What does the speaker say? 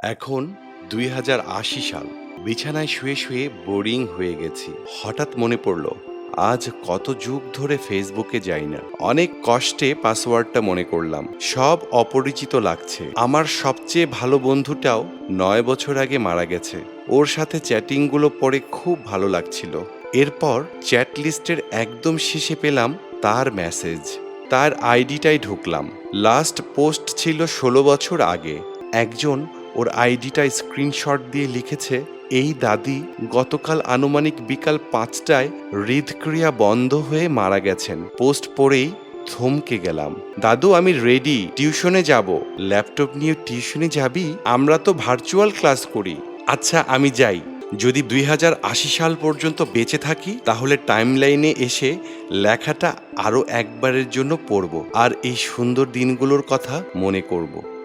এখন ২০৮০ সাল। বিছানায় শুয়ে শুয়ে বোরিং হয়ে গেছি। হঠাৎ মনে পড়ল, আজ কত যুগ ধরে ফেসবুকে যাই না। অনেক কষ্টে পাসওয়ার্ডটা মনে করলাম। সব অপরিচিত লাগছে। আমার সবচেয়ে ভালো বন্ধুটাও ৯ বছর আগে মারা গেছে। ওর সাথে চ্যাটিংগুলো পড়ে খুব ভালো লাগছিল। এরপর চ্যাট লিস্টের একদম শেষে পেলাম তার মেসেজ। তার আইডিটাই ঢুকলাম। লাস্ট পোস্ট ছিল ১৬ বছর আগে। একজন ওর আইডিটা স্ক্রিনশট দিয়ে লিখেছে, এই দাদি গতকাল আনুমানিক বিকাল ৫টায় হৃদক্রিয়া বন্ধ হয়ে মারা গেছেন। পোস্ট পড়েই থমকে গেলাম। দাদু, আমি রেডি, টিউশনে যাব। ল্যাপটপ নিয়ে টিউশনে যাবি? আমরা তো ভার্চুয়াল ক্লাস করি। আচ্ছা, আমি যাই। যদি ২০৮০ সাল পর্যন্ত বেঁচে থাকি তাহলে টাইমলাইনে এসে লেখাটা আরও একবারের জন্য পড়ব আর এই সুন্দর দিনগুলোর কথা মনে করব।